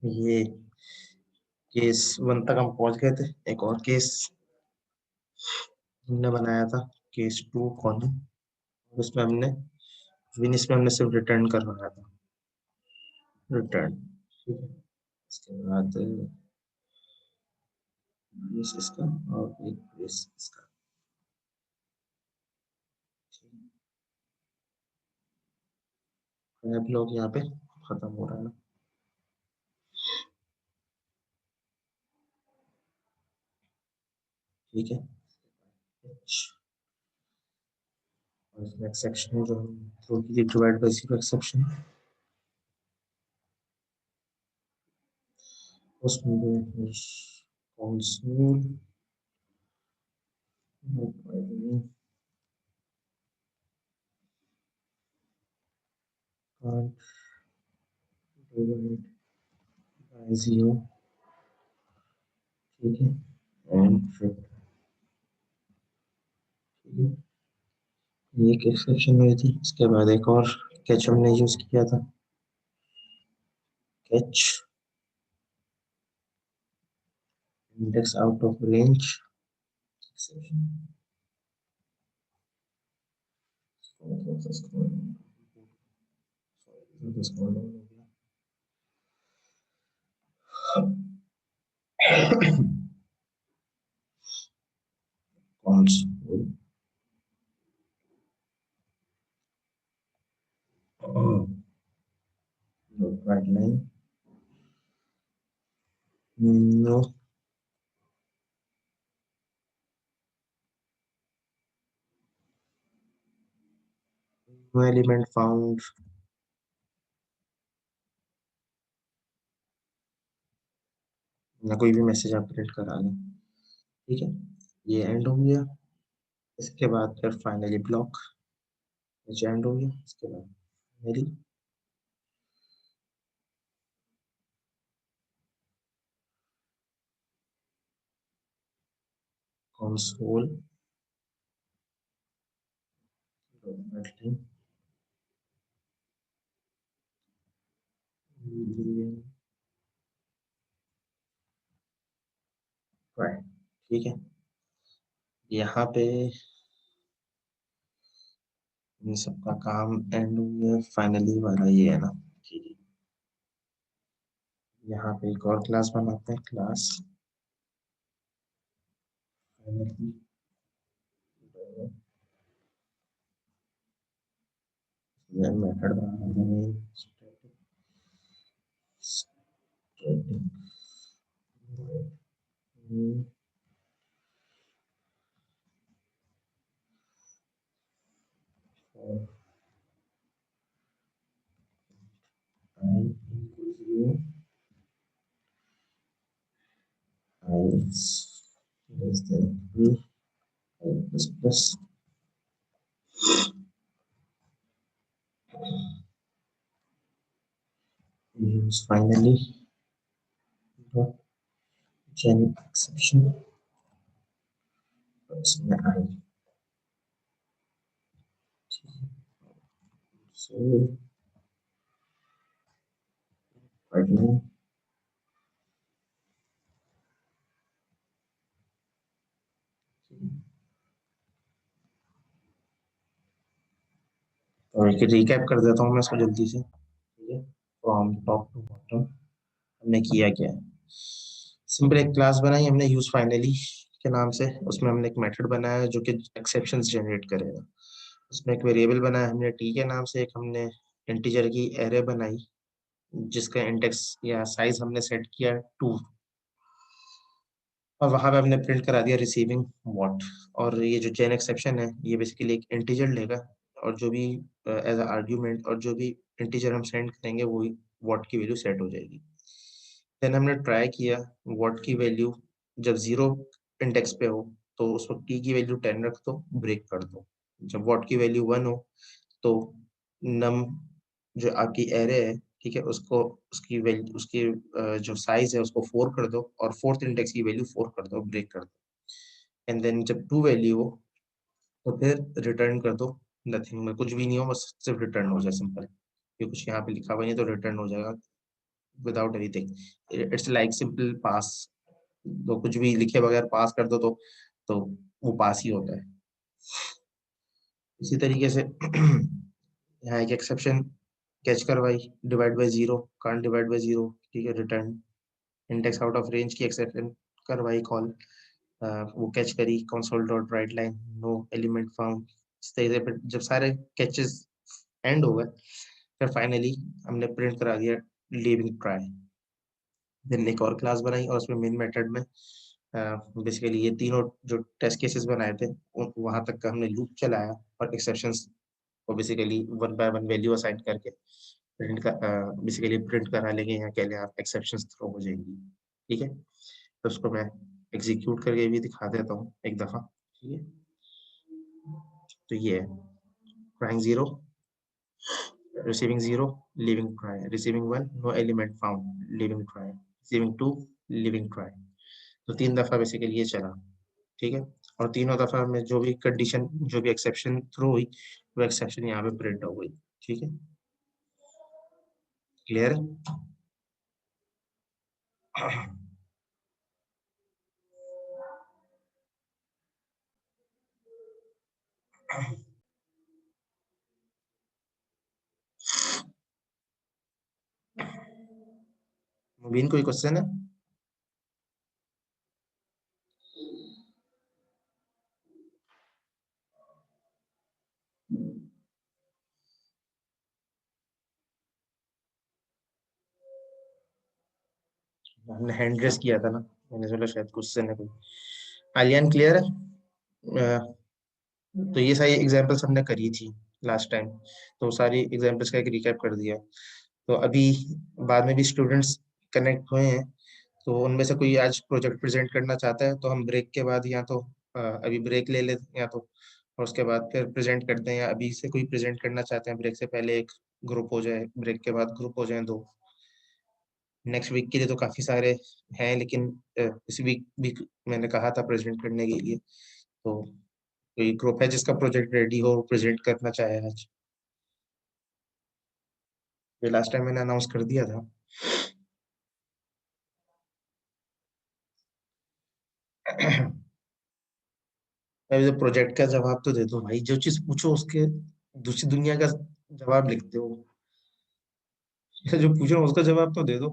ये केस 1 तक हम पहुंच गए थे। एक और केस हमने बनाया था, केस 2 कौन है, उसमें हमने फिनिश में हमने सिर्फ रिटर्न करवाया था, रिटर्न। ठीक है, इसके बाद बेस इसका और एक बेस इसका। ब्लॉक यहाँ पे खत्म हो रहा है। ठीक है, और इसमें एक्सेप्शन है जो हम थ्रो की थी, डिवाइड बाय जीरो एक्सेप्शन। उसमें console can't divide by zero। ठीक है, एंड फिर ये एक एक्सेप्शन हुई थी। इसके बाद एक और कैच हमने यूज किया था, catch index out of range exception. console right line no no element found। ना कोई भी मैसेज आप प्रिंट करा लें। ठीक है, ये एंड हो गया। इसके बाद फिर फाइनली ब्लॉक एंड हो गया। इसके बाद मेरी कंसोल ठीक है, यहाँ पे इन सबका काम एंड हो गया। फाइनली वाला ये है ना। ठीक है, यहाँ पे एक और क्लास बनाते हैं, क्लास मेथड बनाते हैं less than 3 plus plus use finally dot gen exception इसमें आई। so right now और एक रिकैप कर देता हूँ मैं इसको जल्दी से। ठीक है, फ्रॉम टॉप टू बॉटम हमने किया क्या है। सिंपल एक क्लास बनाई हमने यूज फाइनली के नाम से। उसमें हमने एक मेथड बनाया जो कि एक्सेप्शंस जनरेट करेगा। उसमें एक वेरिएबल बनाया हमने टी के नाम से। एक हमने इंटीजर की एरे बनाई जिसका इंडेक्स या साइज हमने सेट किया 2, और वहां पे हमने प्रिंट करा दिया रिसीविंग व्हाट। और ये जो चेन एक्सेप्शन है ये बेसिकली एक इंटीजर लेगा, और जो भी एज अ आर्ग्यूमेंट और जो भी इंटीजर हम सेंड करेंगे वो व्हाट की वैल्यू सेट हो जाएगी। देन हमने ट्राई किया व्हाट की वैल्यू जब 0 इंडेक्स पे हो तो उसको टी की वैल्यू 10 रख दो, ब्रेक कर दो। जब व्हाट की वैल्यू 1 हो तो नम जो आपकी एरे है ठीक है, उसको उसकी वैल्यू उसकी जो साइज है उसको 4 कर दो और फोर्थ इंडेक्स की वैल्यू 4 कर दो, ब्रेक कर दो। एंड देन जब 2 वैल्यू हो तो फिर रिटर्न कर दो नथिंग, में कुछ भी नहीं हो, बस सिर्फ रिटर्न हो जाए, सिंपल। ये कुछ यहाँ पे लिखा हुआ नहीं तो रिटर्न हो जाएगा without anything. It's like simple pass. तो कुछ भी लिखे बगैर पास कर दो तो वो पास ही होता है। इसी तरीके से यहाँ एक एक्सेप्शन कैच करवाई, divide by zero, can't divide by zero, ठीक है, return. Index out of range की एक्सेप्शन करवाई कॉल, वो कैच करी, console dot write line, no element found. इस तरीके से फिर जब सारे कैचेस एंड हो गए, फिर फाइनली हमने प्रिंट करा दिया लीविंग ट्राई। देन एक और क्लास बनाई और उसमें मेन मेथड में बेसिकली ये तीनों जो टेस्ट केसेस बनाए थे वहां तक का हमने लूप चलाया और एक्सेप्शंस को basically one by one value assign करके प्रिंट का बेसिकली प्रिंट करा लेंगे, यहाँ के लिए आप एक्सेप्शंस थ्रो हो जाएंगी। ठीक है, तो उसको मैं एग्जीक्यूट करके भी दिखा देता हूँ एक दफा। ठीक है, तो ये है trying zero, receiving 0, leaving try, receiving 1, no element found, leaving try, receiving 2, leaving try। तो 3 दफा बेसिकली ये चला। ठीक है, और तीनों दफा में जो भी कंडीशन, जो भी एक्सेप्शन थ्रो हुई, वो एक्सेप्शन यहाँ पे प्रिंट हो गई। ठीक है, क्लियर है? मुबीन कोई क्वेश्चन है? हमने हैंड रेस किया था ना, मैंने सोचा शायद क्वेश्चन है कोई। आलियान क्लियर है? तो ये सारी एग्जांपल्स हमने करी थी लास्ट टाइम, तो सारी एग्जांपल्स का एक रिकैप कर दिया। तो अभी बाद में भी स्टूडेंट्स कनेक्ट हुए हैं, तो उनमें से कोई आज प्रोजेक्ट प्रेजेंट करना चाहता है तो हम ब्रेक के बाद या तो अभी ब्रेक ले लेते हैं, या तो और उसके बाद फिर प्रेजेंट करते हैं, या अभी से कोई प्रेजेंट करना चाहते हैं ब्रेक से पहले एक ग्रुप हो जाए, ब्रेक के बाद ग्रुप हो जाए दो। नेक्स्ट वीक के लिए तो काफी सारे हैं, लेकिन इस वीक भी मैंने कहा था प्रेजेंट करने के लिए, तो कोई ग्रुप है जिसका प्रोजेक्ट रेडी हो प्रेजेंट करना चाहे आज? ये लास्ट टाइम मैंने अनाउंस कर दिया था। अभी तो प्रोजेक्ट का जवाब तो दे दो भाई, जो चीज पूछो उसके दूसरी दुनिया का जवाब लिखते हो। जो पूछ रहा हूँ उसका जवाब तो दे दो।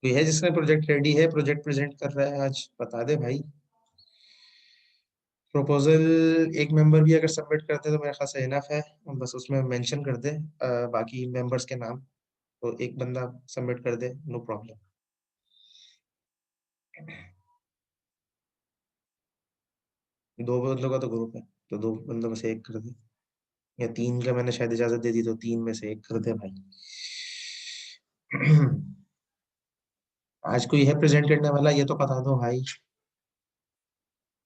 कोई है जिसका प्रोजेक्ट रेडी है, प्रोजेक्ट प्रेजेंट कर रहा है आज, बता दे भाई। प्रपोजल एक मेंबर भी अगर सबमिट करते तो मेरे ख्याल से इनफ है, बस उसमें मेंशन कर दे बाकी मेंबर्स के नाम, तो एक बंदा सबमिट कर दे, नो प्रॉब्लम। दो बंदों का तो ग्रुप है, तो दो बंदों में से एक कर दे, या तीन का मैंने शायद इजाजत दे दी, तो तीन में से एक कर दे भाई। आज कोई है प्रेजेंट करने वाला, ये तो बता दो भाई।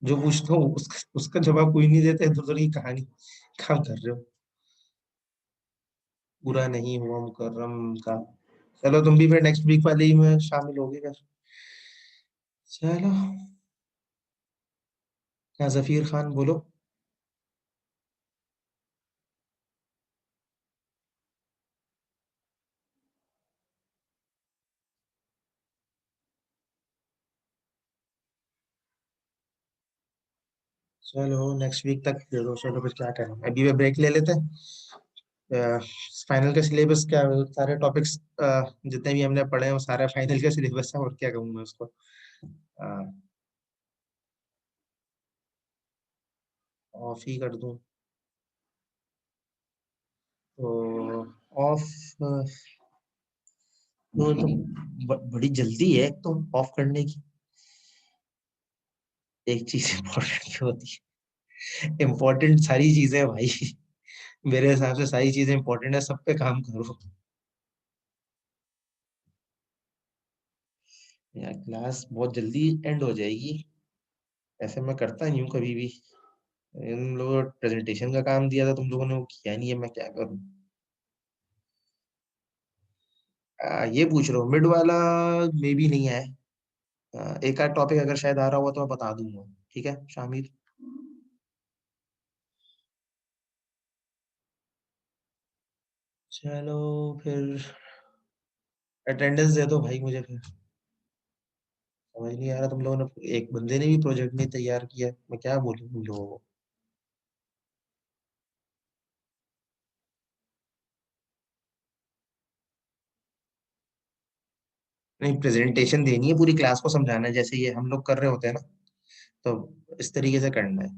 जो पूछता हूँ उसका जवाब कोई नहीं देता, इधर उधर की कहानी काम कर रहे हो। पूरा नहीं हुआ मुकर्रम का। चलो तुम भी फिर नेक्स्ट वीक वाले ही में शामिल होगे फिर। चलो, क्या जफीर खान बोलो। चलो नेक्स्ट वीक तक दे दो, चलो फिर क्या करें, अभी वे ब्रेक ले लेते हैं। फाइनल का सिलेबस क्या, सारे टॉपिक्स जितने भी हमने पढ़े हैं वो सारा फाइनल का सिलेबस है, और क्या कहूँ मैं उसको। ऑफ ही कर दूं तो? ऑफ तो बड़ी जल्दी है एक तो ऑफ करने की। एक चीज इम्पोर्टेंट होती है, इम्पोर्टेंट सारी चीजें हैं भाई। मेरे हिसाब से सारी चीजें इम्पोर्टेंट है, सब पे काम करो। यार क्लास बहुत जल्दी एंड हो जाएगी, ऐसे मैं करता नहीं हूँ कभी भी। इन लोगों प्रेजेंटेशन का काम दिया था, तुम लोगों ने वो किया नहीं है, मैं क्या करूं। ये पूछ रहा हूँ मिड वाला, मे भी नहीं है। एक आध टॉपिक अगर शायद आ रहा हुआ तो मैं बता दूंगा। ठीक है शामिर। चलो फिर अटेंडेंस दे दो भाई मुझे फिर। समझ नहीं आ रहा, तुम लोगों ने एक बंदे ने भी प्रोजेक्ट नहीं तैयार किया, मैं क्या बोलूं तुम लोगों को। नहीं, प्रेजेंटेशन देनी है, पूरी क्लास को समझाना है, जैसे ये हम लोग कर रहे होते हैं ना, तो इस तरीके से करना है।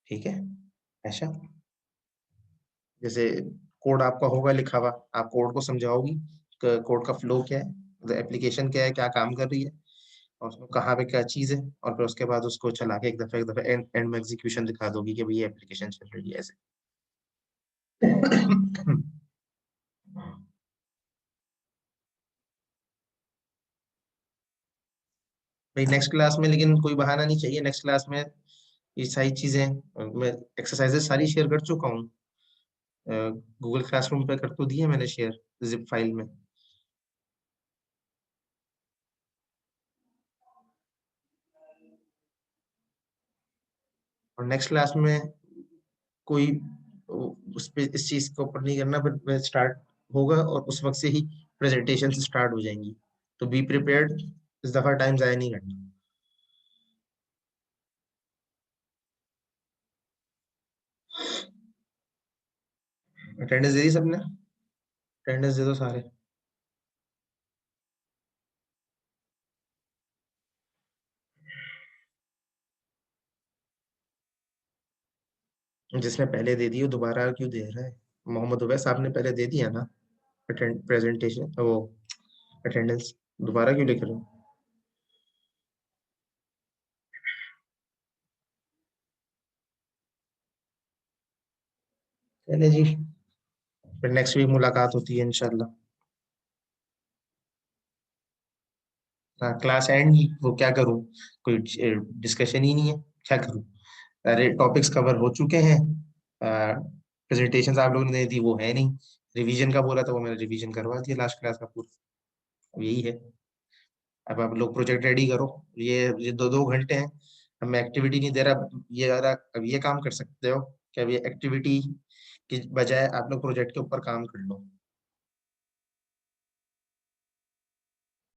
ठीक है ऐसा, जैसे कोड आपका होगा लिखा हुआ, आप कोड को समझाओगी, कोड का फ्लो क्या है, एप्लीकेशन क्या है, क्या काम कर रही है, और उसमें कहाँ पे क्या चीज है, और फिर उसके बाद उसको चला के एक दफे एंड एंड में एग्जीक्यूशन दिखा दोगी कि भाई ये एप्लीकेशन चल रही है ऐसे। भाई नेक्स्ट क्लास में लेकिन कोई बहाना नहीं चाहिए, नेक्स्ट क्लास में ये सारी चीजें, मैं एक्सरसाइजेस सारी शेयर कर चुका हूँ, गूगल क्लासरूम पे कर तो दिए मैंने शेयर, जिप फाइल में। और नेक्स्ट क्लास में कोई उस पे इस चीज के ऊपर नहीं करना, फिर स्टार्ट होगा और उस वक्त से ही प्रेजेंटेशन स्टार्ट हो जाएंगी। तो बी प्रिपेयर्ड, इस दफा टाइम जाया नहीं करना। अटेंडेंस दे दी सबने? अटेंडेंस दे दो सारे। जिसने पहले दे दी वो दोबारा क्यों दे रहा है? मोहम्मद उवैस साहब ने पहले दे दिया ना, अटेंड प्रेजेंटेशन वो अटेंडेंस, दोबारा क्यों लिख रहे हो? चले जी, फिर नेक्स्ट वीक मुलाकात होती है इंशाल्लाह। हाँ क्लास एंड, वो क्या करूँ, कोई डिस्कशन ही नहीं है, क्या करूँ। अरे टॉपिक्स कवर हो चुके हैं, प्रेजेंटेशंस आप लोगों ने दे दी वो है नहीं, रिवीजन का बोला था वो मैंने रिवीजन करवा दिया लास्ट क्लास का पूरा। अब यही है, अब आप लोग प्रोजेक्ट रेडी करो। ये 2 2 घंटे हैं, अब मैं एक्टिविटी नहीं दे रहा, ये आ रहा, अब ये काम कर सकते हो कि अब ये एक्टिविटी की बजाय आप लोग प्रोजेक्ट के ऊपर काम कर लो।